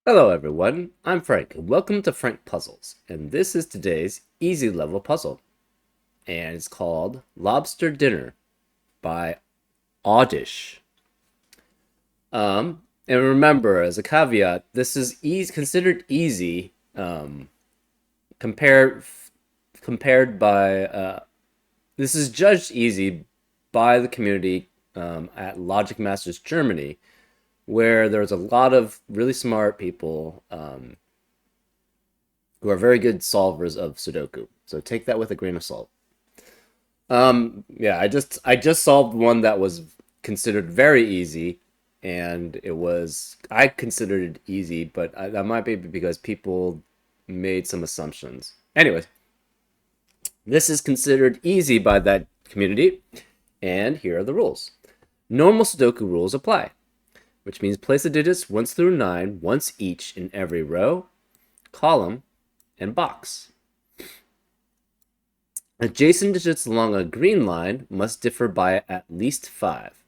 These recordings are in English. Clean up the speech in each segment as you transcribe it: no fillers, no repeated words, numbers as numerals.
Hello everyone, I'm Frank, and welcome to Frank Puzzles, and this is today's easy level puzzle, and it's called Lobster Dinner by Oddish. And remember, as a caveat, this is considered easy, compared compared by this is judged easy by the community at Logic Masters Germany, where there's a lot of really smart people who are very good solvers of Sudoku. So take that with a grain of salt. Yeah, I just solved one that was considered very easy, and I considered it easy, but that might be because people made some assumptions. Anyways, this is considered easy by that community, and here are the rules. Normal Sudoku rules apply, which means place the digits 1 through 9 once each in every row, column, and box. Adjacent digits along a green line must differ by at least 5.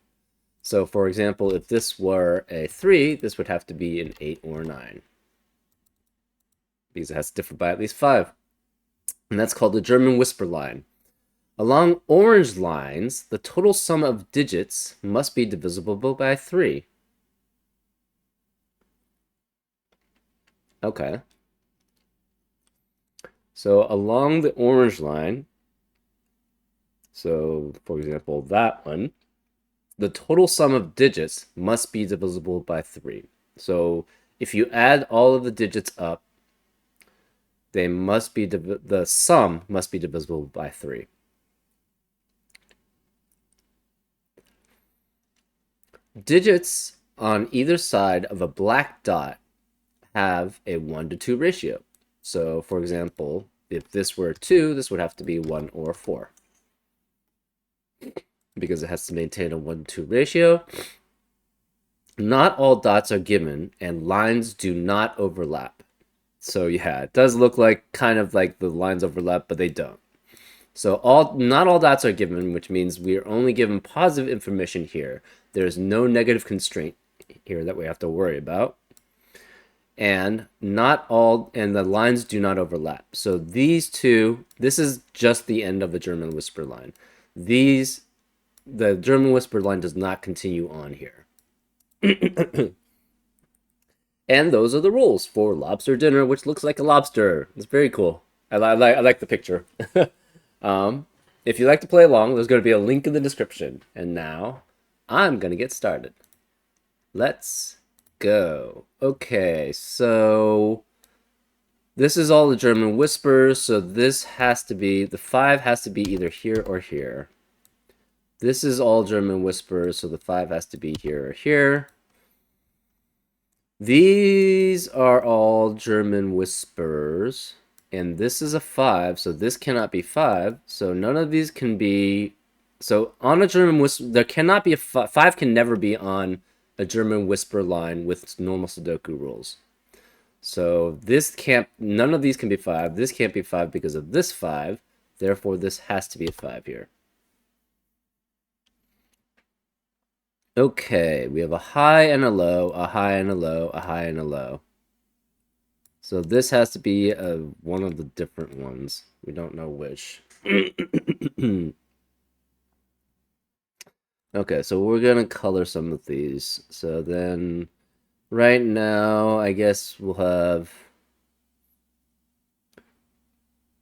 So, for example, if this were a 3, this would have to be an 8 or a 9, because it has to differ by at least 5. And that's called the German whisper line. Along orange lines, the total sum of digits must be divisible by 3. Okay. So along the orange line, so for example, that one, the total sum of digits must be divisible by 3. So if you add all of the digits up, the sum must be divisible by 3. Digits on either side of a black dot have a 1 to 2 ratio. So for example, if this were 2, this would have to be 1 or 4, because it has to maintain a 1 to 2 ratio. Not all dots are given, and lines do not overlap. So yeah, it does look like kind of like the lines overlap, but they don't. So not all dots are given, which means we are only given positive information here. There's no negative constraint here that we have to worry about. And the lines do not overlap. So these two, this is just the end of the German whisper line. The German whisper line does not continue on here. And those are the rules for lobster dinner, which looks like a lobster. It's very cool. I like the picture. um, if you'd like to play along, there's going to be a link in the description. And now, I'm going to get started. Let's go. Okay, so this is all the German whispers. So this has to be, the 5 has to be either here or here. This is all German whispers, so the 5 has to be here or here. These are all German whispers, and this is a 5, so this cannot be 5. So none of these can be. So on a German whisper, there cannot be a 5 can never be on a German whisper line with normal Sudoku rules. So none of these can be 5. This can't be 5 because of this 5. Therefore, this has to be a 5 here. Okay, we have a high and a low, a high and a low, a high and a low. So this has to be one of the different ones. We don't know which. Okay, so we're gonna color some of these. So then, right now, I guess we'll have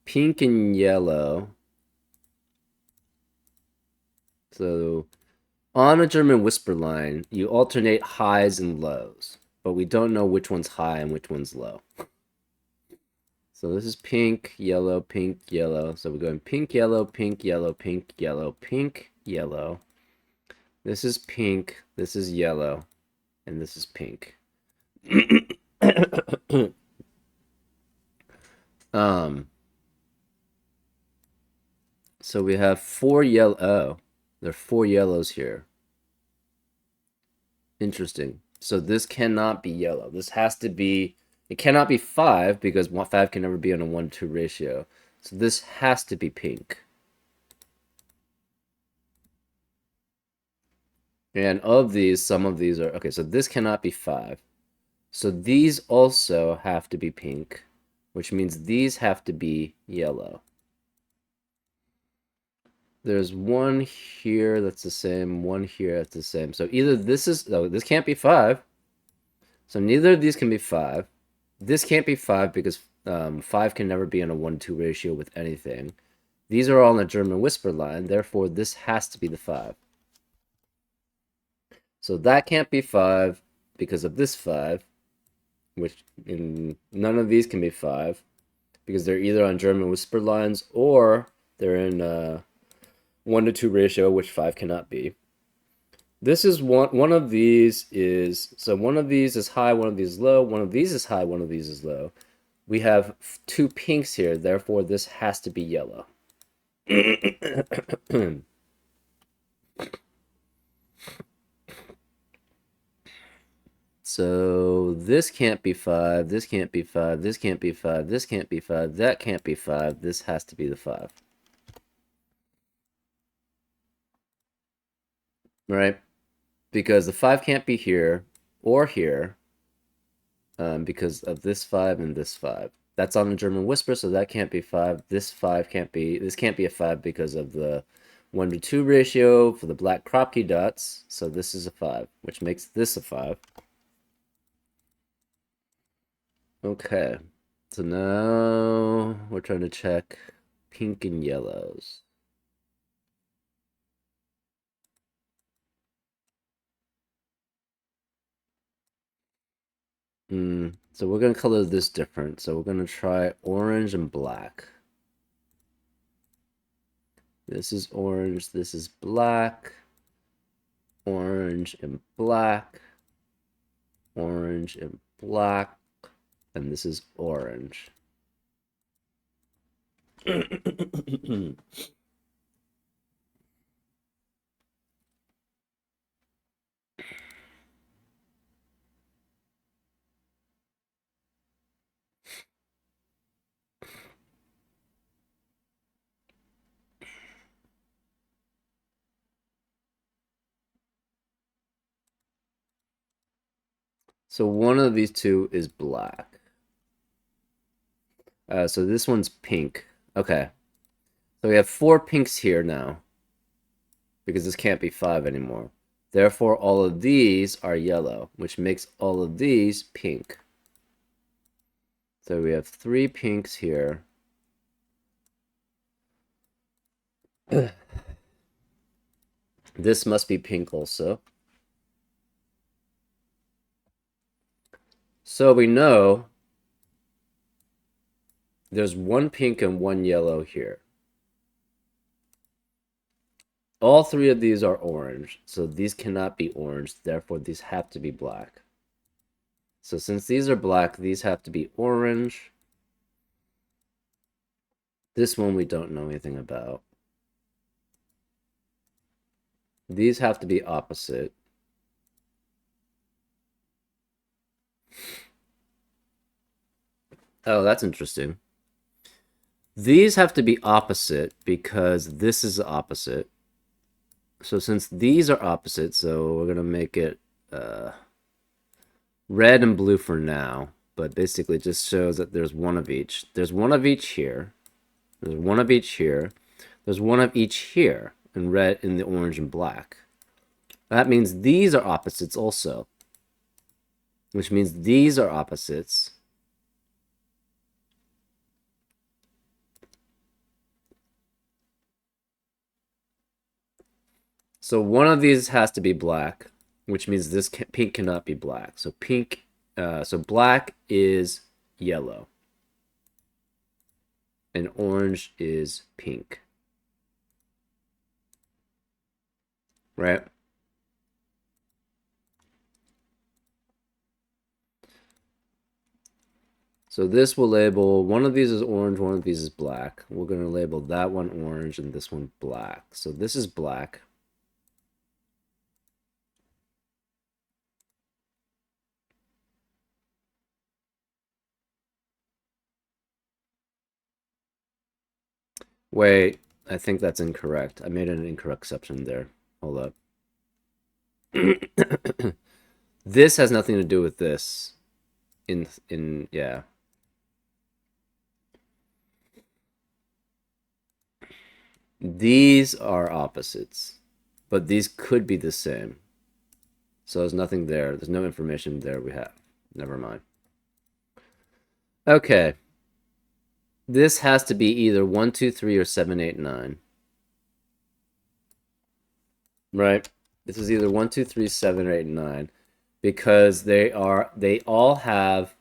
pink and yellow. So on a German whisper line, you alternate highs and lows, but we don't know which one's high and which one's low. So this is pink, yellow, pink, yellow. So we're going pink, yellow, pink, yellow, pink, yellow, pink, yellow. This is pink, this is yellow, and this is pink. um, so we have 4 yellow. Oh, there are 4 yellows here. Interesting. So this cannot be yellow. This has to be. It cannot be 5 because 5 can never be on a 1-2 ratio. So this has to be pink. And of these, some of these are okay. So this cannot be 5. So these also have to be pink, which means these have to be yellow. There's one here that's the same, one here that's the same. So either this is, no, this can't be 5. So neither of these can be 5. This can't be 5 because 5 can never be in a 1-2 ratio with anything. These are all in the German whisper line, therefore this has to be the 5. So that can't be 5 because of this 5, which none of these can be 5 because they're either on German whisper lines or they're in 1-2 ratio, which 5 cannot be. This is one of these is, so one of these is high, one of these is low, one of these is high, one of these is low. We have 2 pinks here, therefore this has to be yellow. So this can't be 5, this can't be 5, this can't be 5, this can't be 5, that can't be 5, this has to be the 5. Right? Because the 5 can't be here or here because of this 5 and this 5. That's on the German whisper, so that can't be 5. This 5 can't be, this can't be a 5 because of the 1-to-2 ratio for the black Kropke dots, so this is a 5, which makes this a 5. Okay, so now we're trying to check pink and yellows. So we're going to color this different. So we're going to try orange and black. This is orange, this is black. Orange and black. Orange and black. And this is orange. So one of these two is black. So this one's pink. Okay. So we have 4 pinks here now. Because this can't be 5 anymore. Therefore, all of these are yellow, which makes all of these pink. So we have 3 pinks here. This must be pink also. So we know there's 1 pink and 1 yellow here. All 3 of these are orange, so these cannot be orange, therefore these have to be black. So since these are black, these have to be orange. This one we don't know anything about. These have to be opposite. Oh, that's interesting. These have to be opposite because this is opposite. So since these are opposite, so we're going to make it red and blue for now. But basically it just shows that there's one of each. There's one of each here. There's one of each here. There's one of each here in red, in the orange and black. That means these are opposites also. Which means these are opposites. So one of these has to be black, which means this pink cannot be black. So pink, so black is yellow. And orange is pink. Right? So this will label, one of these is orange, one of these is black. We're going to label that one orange and this one black. So this is black. Wait, I think that's incorrect. I made an incorrect exception there. Hold up. This has nothing to do with this. Yeah. These are opposites, but these could be the same. So there's nothing there. There's no information there we have. Never mind. Okay. This has to be either 1, 2, 3 or 7, 8, 9. Right? This is either 1, 2, 3, 7, or 8, 9. Because they all have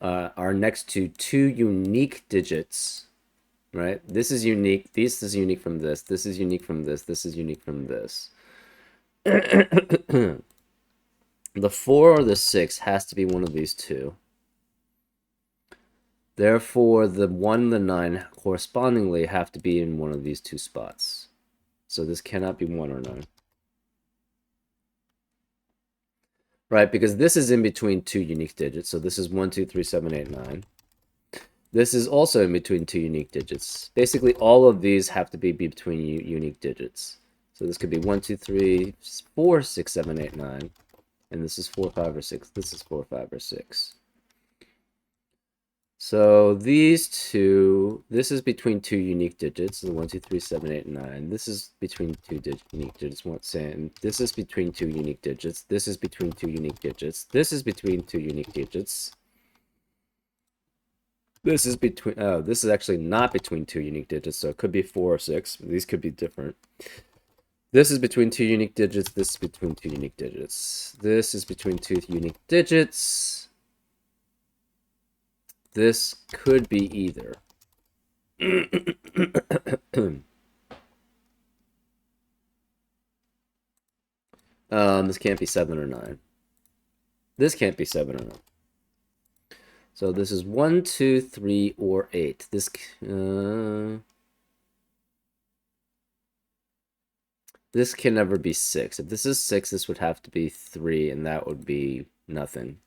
are next to two unique digits. Right? This is unique. This is unique from this. This is unique from this. This is unique from this. The 4 or the 6 has to be one of these two. Therefore, the 1 and the 9 correspondingly have to be in one of these two spots. So this cannot be 1 or 9. Right, because this is in between two unique digits. So this is 1, 2, 3, 7, 8, 9. This is also in between two unique digits. Basically, all of these have to be between unique digits. So this could be 1, 2, 3, 4, 6, 7, 8, 9. And this is 4, 5, or 6. This is 4, 5, or 6. So these two, this is between two unique digits, 1, 2, 3, 7, 8, 9. This is between two unique digits. Saying this is between two unique digits. This is between two unique digits. This is between two unique digits. This is between. Oh, this is actually not between two unique digits, so it could be 4 or 6. These could be different. This is between two unique digits. This is between two unique digits. This is between two unique digits. This could be either. This can't be 7 or 9. This can't be 7 or 9. So this is 1, 2, 3, or 8. This can never be 6. If this is 6, this would have to be 3, and that would be nothing.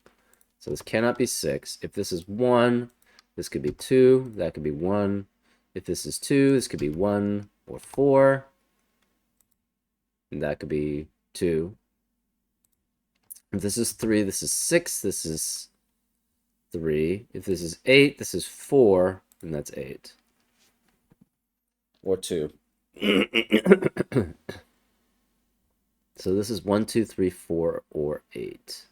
So this cannot be 6. If this is 1, this could be 2. That could be 1. If this is 2, this could be 1 or 4. And that could be 2. If this is 3, this is 6. This is 3. If this is 8, this is 4. And that's 8. Or 2. So this is 1, 2, 3, 4, or 8.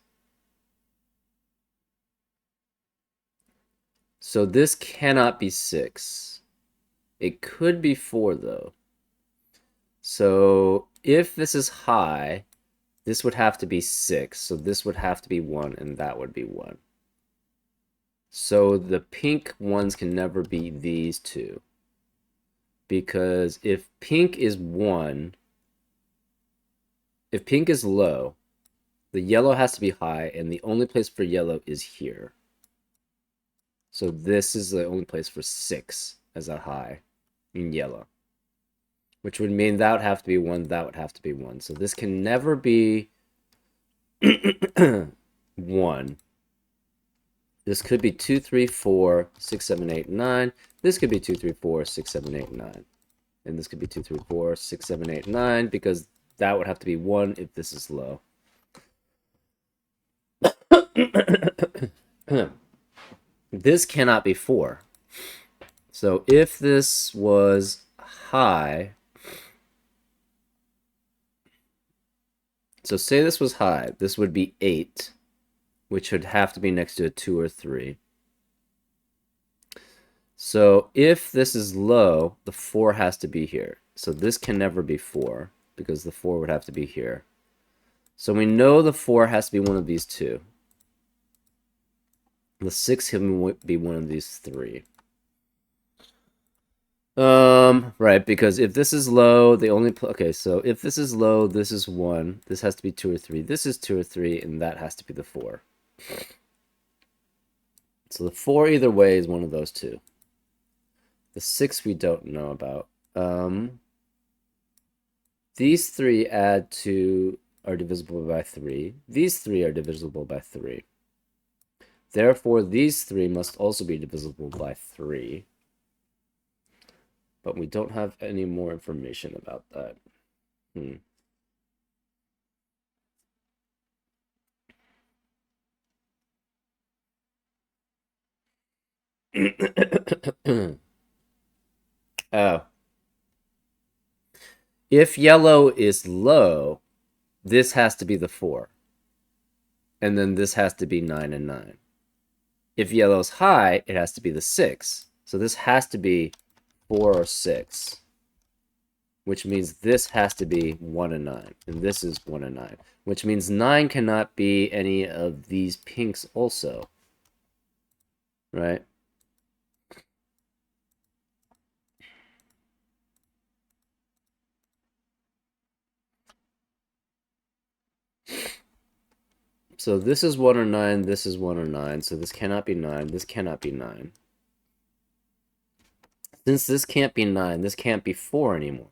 So this cannot be 6. It could be 4, though. So if this is high, this would have to be 6. So this would have to be 1, and that would be 1. So the pink ones can never be these two. Because if pink is 1, if pink is low, the yellow has to be high, and the only place for yellow is here. So this is the only place for 6 as a high in yellow. Which would mean that would have to be 1, that would have to be 1. So this can never be 1. This could be 2, 3, 4, 6, 7, 8, 9. This could be 2, 3, 4, 6, 7, 8, 9. And this could be 2, 3, 4, 6, 7, 8, 9, because that would have to be 1 if this is low. This cannot be 4. So if this was high, so say this was high, this would be 8, which would have to be next to a 2 or 3. So if this is low, the 4 has to be here. So this can never be 4, because the 4 would have to be here. So we know the 4 has to be one of these two. The 6 can be one of these 3. Right, because if this is low, they only okay, so if this is low, this is 1. This has to be 2 or 3. This is 2 or 3, and that has to be the 4. So the 4 either way is one of those two. The 6 we don't know about. These 3 add to are divisible by 3. These 3 are divisible by 3. Therefore, these 3 must also be divisible by 3. But we don't have any more information about that. Oh. If yellow is low, this has to be the 4. And then this has to be 9 and 9. If yellow's high, it has to be the 6. So this has to be 4 or 6. Which means this has to be 1 and 9. And this is 1 and 9. Which means 9 cannot be any of these pinks also. Right? So this is 1 or 9, this is 1 or 9. So this cannot be 9, this cannot be 9. Since this can't be 9, this can't be 4 anymore.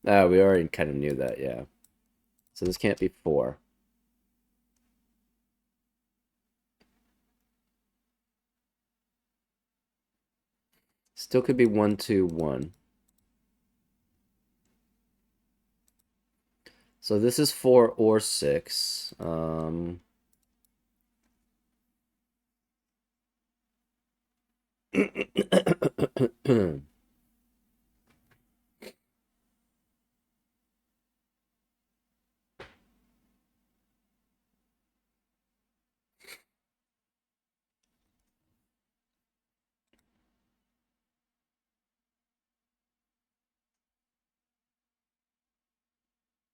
Ah, we already kind of knew that, yeah. So this can't be 4. Still could be 1, 2, 1. So this is 4 or 6.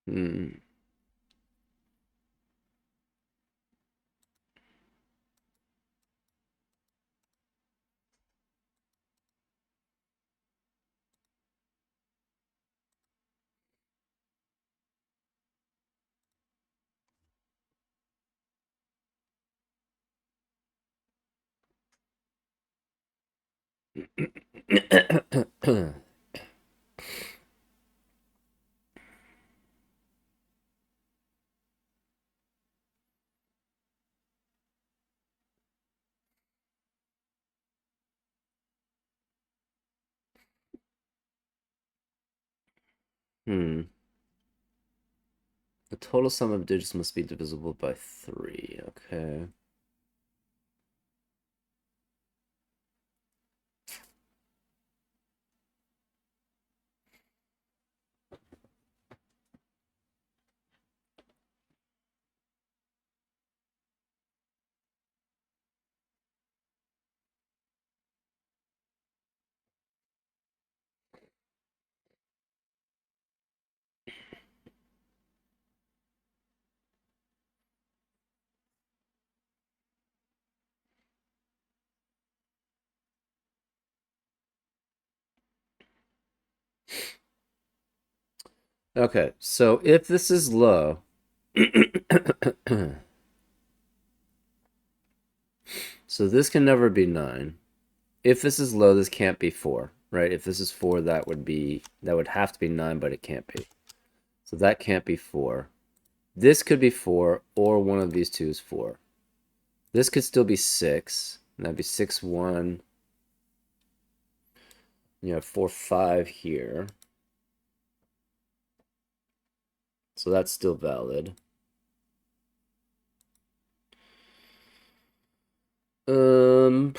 Hmm. Hmm. The total sum of digits must be divisible by 3. Okay. Okay, so if this is low, so this can never be 9. If this is low, this can't be 4, right? If this is 4, that would have to be 9, but it can't be. So that can't be 4. This could be 4, or one of these two is 4. This could still be 6. And that'd be 6, 1. You have 4, 5 here. So that's still valid. Um.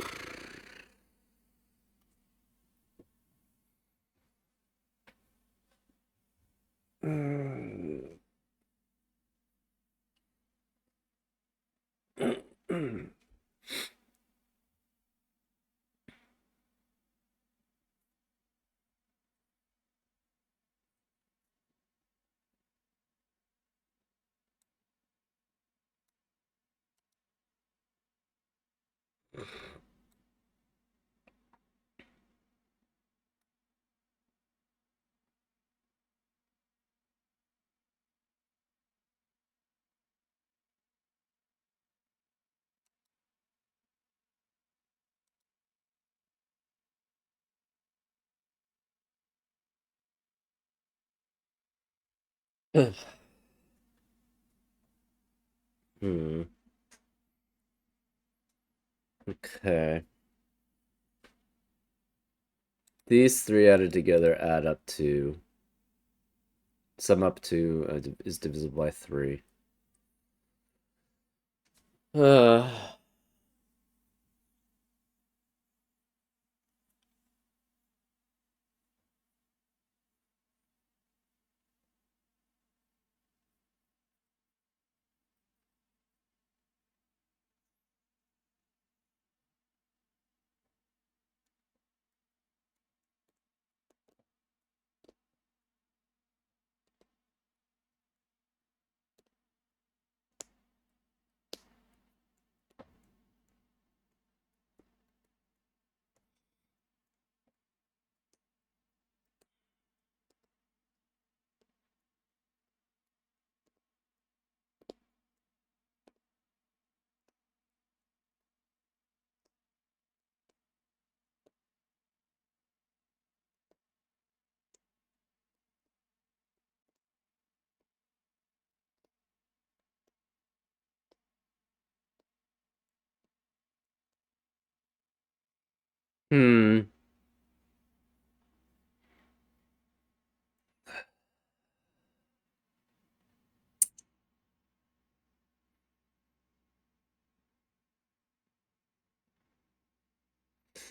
Hmm. Okay. These three added together add up to sum up to is divisible by 3. Uh,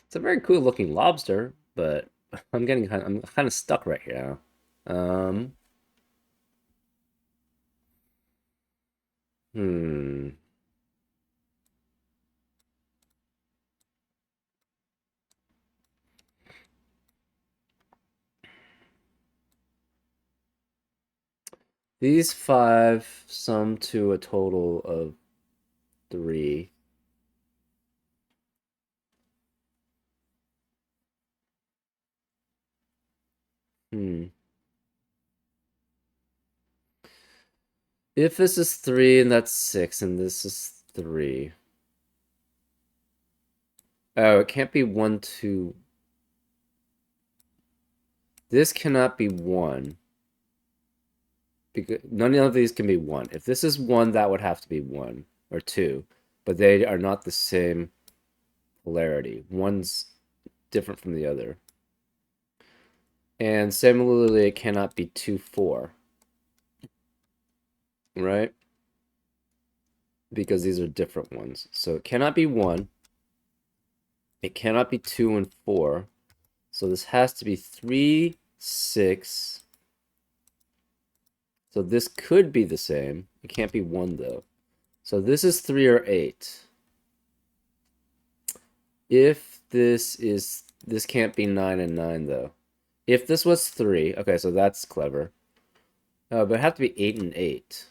It's a very cool looking lobster, but I'm kind of stuck right here. Um, hmm. These five sum to a total of three. Hmm. If this is three and that's six and this is three. Oh, it can't be one, two. This cannot be one because none of these can be one. If this is one, that would have to be one or two, but they are not the same polarity. One's different from the other. And similarly, it cannot be 2, 4, right? Because these are different ones. So it cannot be 1. It cannot be 2 and 4. So this has to be 3, 6. So this could be the same. It can't be 1, though. So this is 3 or 8. If this can't be 9 and 9, though. If this was 3, okay, so that's clever. But it have to be 8 and 8,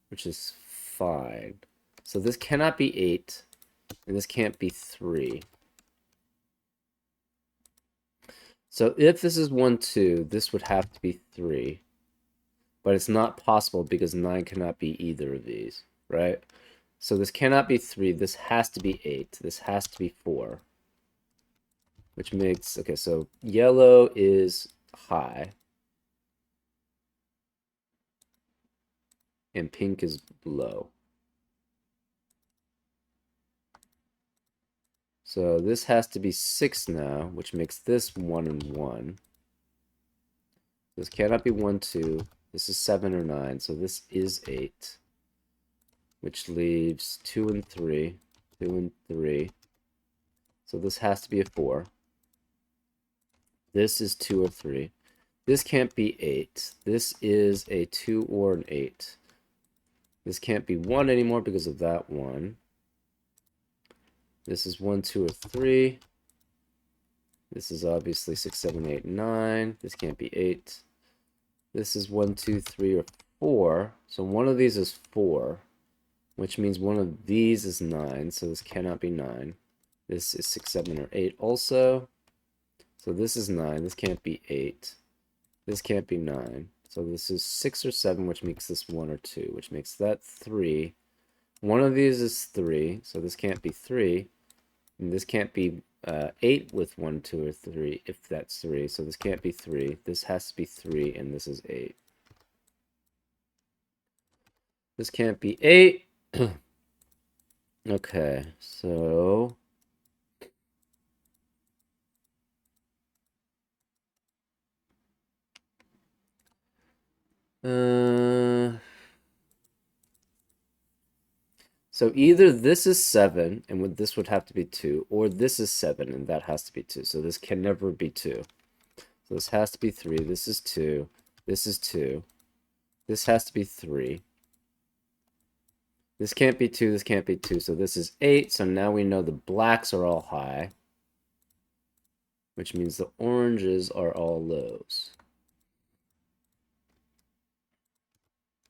which is fine. So this cannot be 8, and this can't be 3. So if this is 1, 2, this would have to be 3. But it's not possible because 9 cannot be either of these, right? So this cannot be 3. This has to be 8. This has to be 4. Which makes... Okay, so yellow is high. And pink is low. So this has to be 6 now, which makes this 1 and 1. This cannot be 1, 2. This is 7 or 9, so this is 8. Which leaves 2 and 3. 2 and 3. So this has to be a 4. This is 2 or 3. This can't be 8. This is a 2 or an 8. This can't be 1 anymore because of that 1. This is 1, 2, or 3. This is obviously 6, 7, 8, 9. This can't be 8. This is 1, 2, 3, or 4. So one of these is 4, which means one of these is 9. So this cannot be 9. This is 6, 7, or 8 also. So this is 9. This can't be 8. This can't be 9. So this is 6 or 7, which makes this 1 or 2, which makes that 3. One of these is 3, so this can't be 3. And this can't be 8 with 1, 2, or 3, if that's 3. So this can't be 3. This has to be 3, and this is 8. This can't be 8. Okay, so... So either this is 7, and this would have to be 2, or this is 7, and that has to be 2. So this can never be 2. So this has to be 3. This is 2. This is 2. This has to be 3. This can't be 2. This can't be 2. So this is 8. So now we know the blacks are all high, which means the oranges are all lows.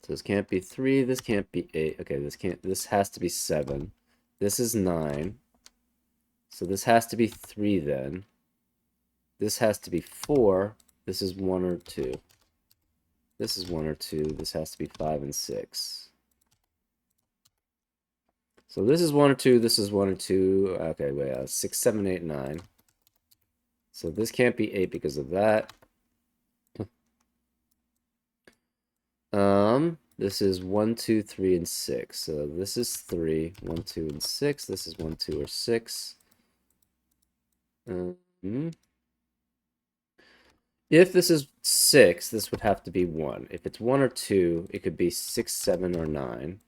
So this can't be 3. This can't be 8. Okay, this has to be 7. This is 9. So this has to be 3 then. This has to be 4. This is 1 or 2. This is 1 or 2. This has to be 5 and 6. So this is 1 or 2. This is 1 or 2. Okay, wait. 6, 7, 8, 9. So this can't be 8 because of that. This is 1, 2, 3, and 6. So this is 3, 1, 2, and 6. This is 1, 2, or 6. If this is 6, this would have to be 1. If it's 1 or 2, it could be 6, 7, or 9.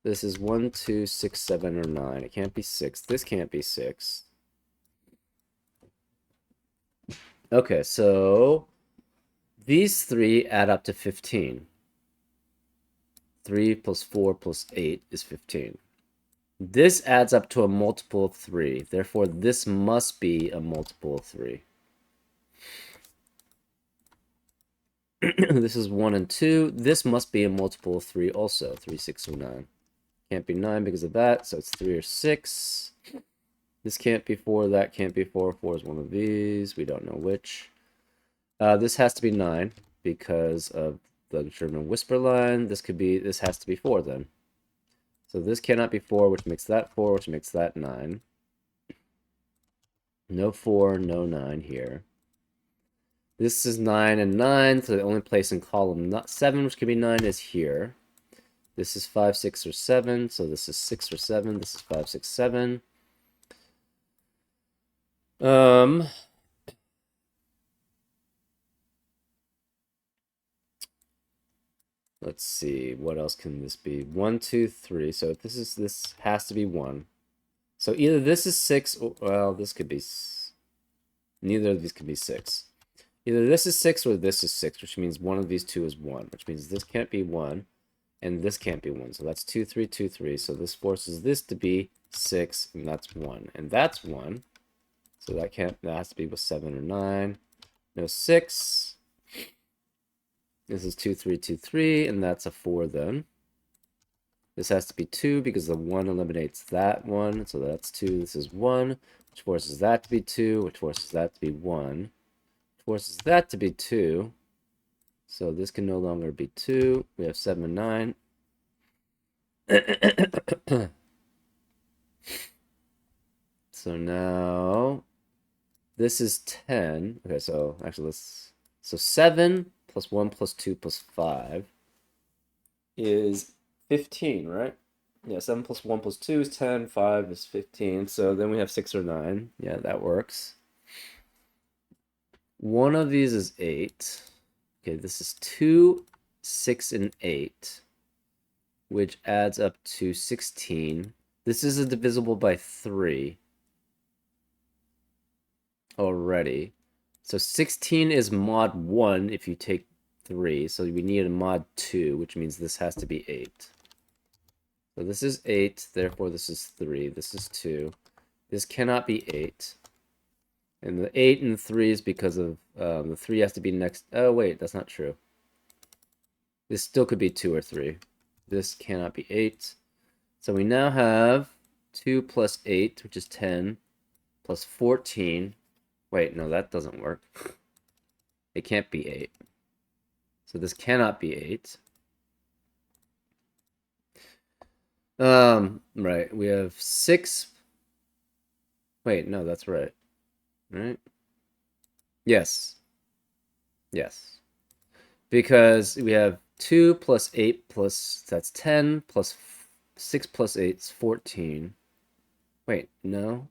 This is 1, 2, 6, 7, or 9. It can't be 6. This can't be 6. Okay, so these three add up to 15. 3 plus 4 plus 8 is 15. This adds up to a multiple of 3. Therefore, this must be a multiple of 3. This is 1 and 2. This must be a multiple of 3 also. 3, 6, or 9. Can't be 9 because of that, so it's 3 or 6. This can't be 4. That can't be 4. 4 is one of these. We don't know which. This has to be 9 because of the German whisper line. This has to be 4 then. So this cannot be 4, which makes that 4, which makes that 9. No 4, no 9 here. This is 9 and 9, so the only place in column 7, which could be 9, is here. This is 5, 6, or 7, so this is 6 or 7. This is 5, 6, 7. Let's see, what else can this be? 1, 2, 3. So if this has to be 1. So either this is 6, or, well, this could be, neither of these could be 6. Either this is 6 or this is 6, which means one of these two is 1, which means this can't be 1, and this can't be 1. So that's 2, 3, 2, 3. So this forces this to be 6, and that's 1. And that's 1. So that has to be with 7 or 9. No 6. This is 2, 3, 2, 3, and that's a 4 then. This has to be 2 because the 1 eliminates that 1, so that's 2. This is 1, which forces that to be 2, which forces that to be 1, which forces that to be 2. So this can no longer be 2. We have 7 and 9. So now this is 10. Okay, so actually so 7 plus 1 plus 2 plus 5 is 15, right? Yeah, 7 plus 1 plus 2 is 10, 5 is 15. So then we have 6 or 9. Yeah, that works. One of these is 8. Okay, this is 2, 6, and 8, which adds up to 16. This is a divisible by 3 already. So 16 is mod 1 if you take 3. So we need a mod 2, which means this has to be 8. So this is 8, therefore this is 3. This is 2. This cannot be 8. And the 8 and 3 is because of the 3 has to be next. Oh, wait, that's not true. This still could be 2 or 3. This cannot be 8. So we now have 2 plus 8, which is 10, plus 14. Wait, no, that doesn't work. It can't be 8. So this cannot be 8. Right, we have 6. Wait, no, that's right. Right? Yes. Yes. Because we have 2 plus 8 plus, that's 10, plus 6 plus 8 is 14. Wait, no.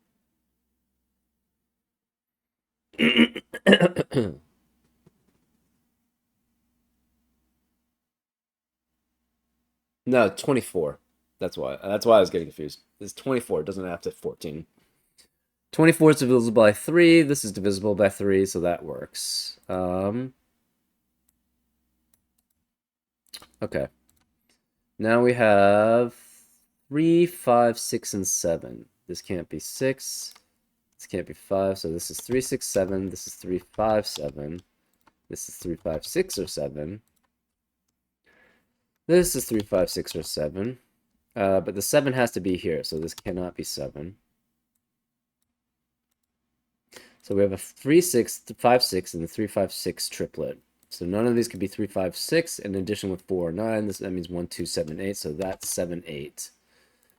No, 24. That's why. That's why I was getting confused. It's 24. It doesn't have to 14. 24 is divisible by 3. This is divisible by 3, so that works. Okay. Now we have 3, 5, 6, and 7. This can't be 6. This can't be 5. So this is 3, 6, 7. This is 3, 5, 7. This is 3, 5, 6, or 7. This is 3, 5, 6, or 7. But the 7 has to be here, so this cannot be 7. So we have a 3, 6, 5, 6, and the 3, 5, 6 triplet. So none of these could be 3, 5, 6. In addition with 4 or 9, that means 1, 2, 7, 8. So that's 7, 8.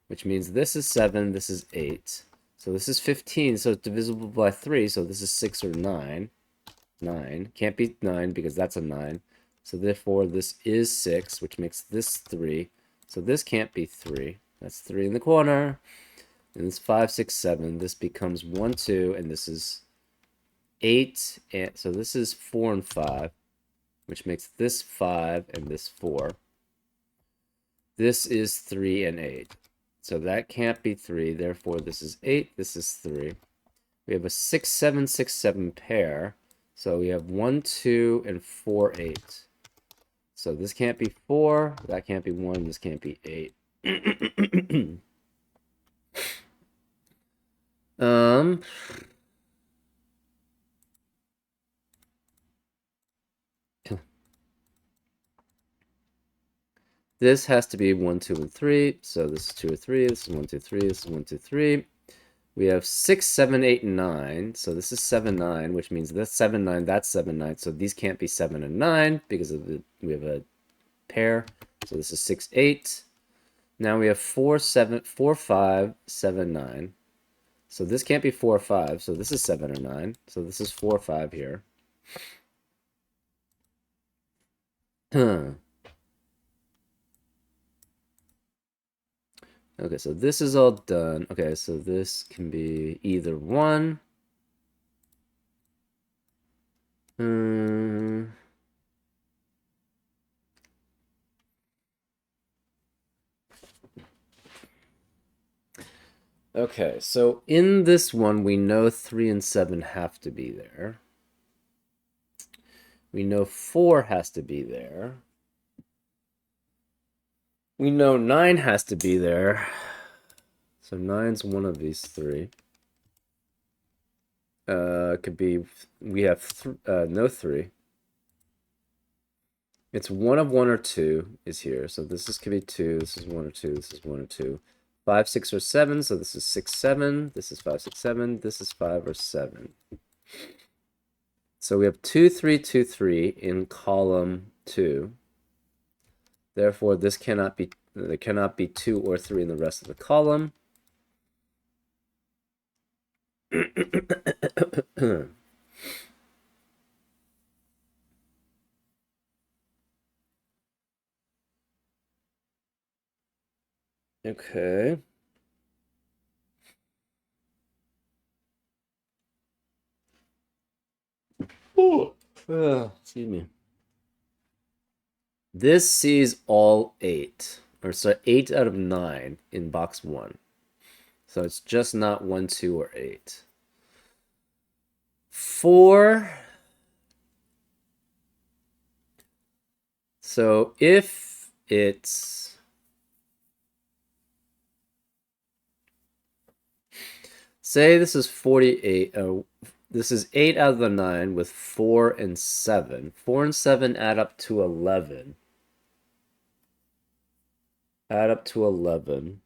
Which means this is 7, this is 8. So this is 15, so it's divisible by 3. So this is 6 or 9. 9. Can't be 9 because that's a 9. So therefore this is 6, which makes this 3. So this can't be 3. That's 3 in the corner. And this 5, 6, 7. This becomes 1, 2, and this is 8. And so this is 4 and 5, which makes this 5 and this 4. This is 3 and 8. So that can't be 3. Therefore, this is 8. This is 3. We have a 6, 7, 6, 7 pair. So we have 1, 2, and 4, 8. So this can't be 4. That can't be 1. This can't be 8. um... This has to be 1, 2, and 3. So this is 2 or 3. This is 1, 2, 3. This is 1, 2, 3. We have 6, 7, 8, and 9. So this is 7, 9, which means that's 7, 9, that's 7, 9. So these can't be 7 and 9 because we have a pair. So this is 6, 8. Now we have 4, 7, 4, 5, 7, 9. So this can't be 4, 5. So this is 7 or 9. So this is 4, 5 here. Okay, so this is all done. Okay, so this can be either 1. Okay, so in this one, we know 3 and 7 have to be there. We know 4 has to be there. We know 9 has to be there. So 9's one of these 3. Could be, we have no 3. It's 1 of 1 or 2 is here. So this could be 2, this is 1 or 2, this is 1 or 2. 5, 6, or 7, so this is 6, 7. This is 5, 6, 7. This is 5 or 7. So we have 2, 3, 2, 3 in column 2. Therefore, there cannot be 2 or 3 in the rest of the column. Okay. Excuse me. This sees all 8, or sorry, 8 out of 9 in box 1. So it's just not 1, 2, or 8. 4. So if it's, say this is 48, this is 8 out of the 9 with 4 and 7. 4 and 7 add up to 11. Add up to 11.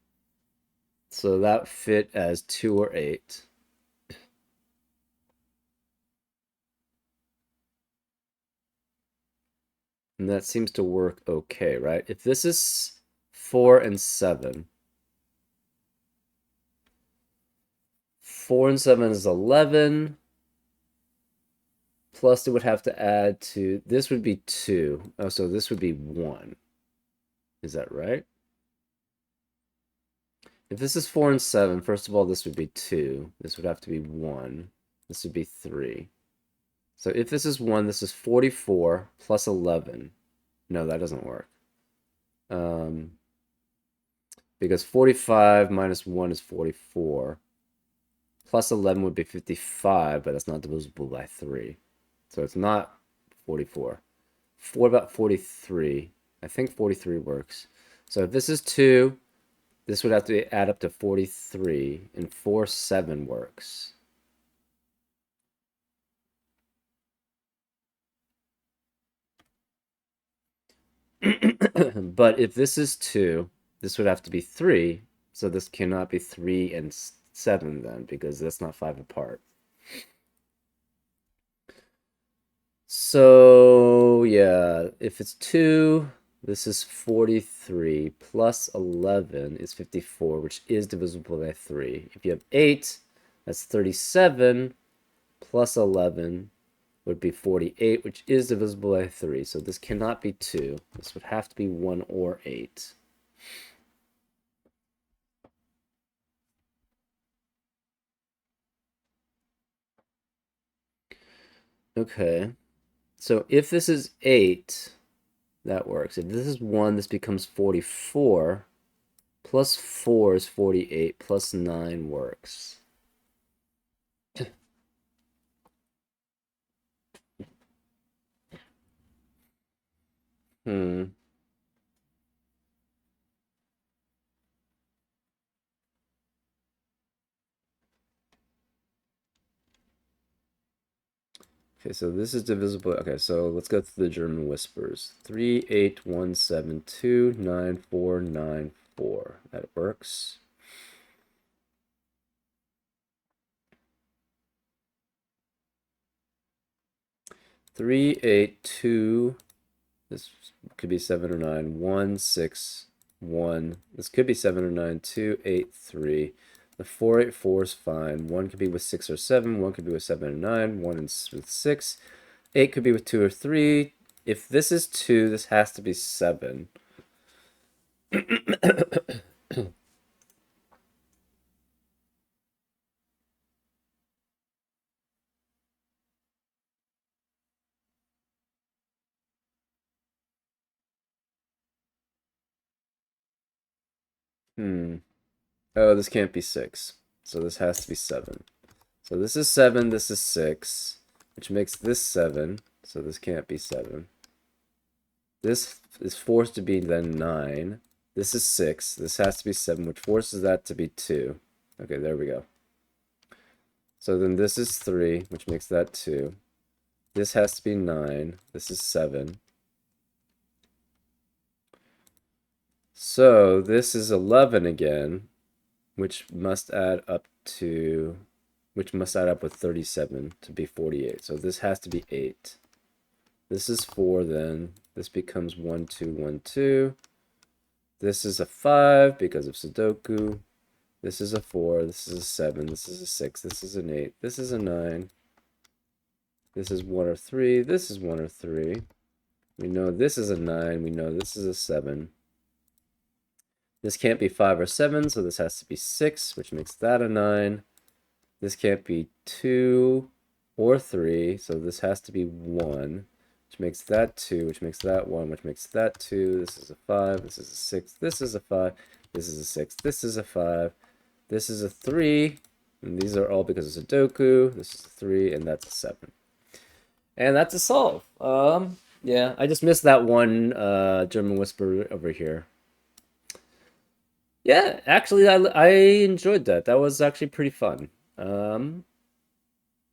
So that fit as 2 or 8. And that seems to work okay, right? If this is 4 and 7, 4 and 7 is 11. Plus it would have to add to, this would be 2. Oh, so this would be 1. Is that right? If this is 4 and 7, first of all, this would be 2. This would have to be 1. This would be 3. So if this is 1, this is 44 plus 11. No, that doesn't work. Because 45 minus 1 is 44. Plus 11 would be 55, but that's not divisible by 3. So it's not 44. What about 43? I think 43 works. So if this is 2, this would have to add up to 43, and 4, 7 works. But if this is 2, this would have to be 3, so this cannot be 3 and 7 then, because that's not 5 apart. So, yeah, if it's 2, this is 43 plus 11 is 54, which is divisible by 3. If you have 8, that's 37 plus 11 would be 48, which is divisible by 3. So this cannot be 2. This would have to be 1 or 8. Okay. So if this is 8, That works. If this is 1, this becomes 44. Plus 4 is 48. Plus 9 works. Hmm. Okay, so this is divisible. Okay, so let's go through the German whispers. 381729494. That works. 382. This could be 7 or 9. 161. This could be 7 or 9. 283. The 484 is fine. 1 could be with 6 or 7. 1 could be with 7 or 9. 1 with 6. 8 could be with 2 or 3. If this is 2, this has to be 7. Hmm. Oh, this can't be 6. So this has to be 7. So this is 7, this is 6, which makes this 7. So this can't be 7. This is forced to be then 9. This is 6. This has to be 7, which forces that to be 2. Okay, there we go. So then this is 3, which makes that 2. This has to be 9. This is 7. So this is 11 again, which must add up with 37 to be 48. So this has to be 8. This is 4 then. This becomes 1, 2, 1, 2. This is a 5 because of Sudoku. This is a 4. This is a 7. This is a 6. This is an 8. This is a 9. This is 1 or 3. This is 1 or 3. We know this is a 9. We know this is a 7. This can't be 5 or 7, so this has to be 6, which makes that a 9. This can't be 2 or 3, so this has to be 1, which makes that 2, which makes that 1, which makes that 2. This is a 5, this is a 6, this is a 5, this is a 6, this is a 5, this is a 3, and these are all because of Sudoku. This is a 3, and that's a 7. And that's a solve. Yeah, I just missed that one German whisper over here. Yeah, actually, I enjoyed that. That was actually pretty fun. Um,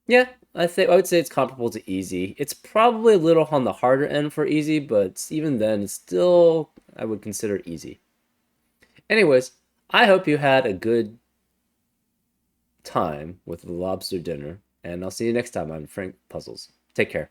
yeah, I would say it's comparable to easy. It's probably a little on the harder end for easy, but even then, it's still I would consider easy. Anyways, I hope you had a good time with the lobster dinner, and I'll see you next time on Frank Puzzles. Take care.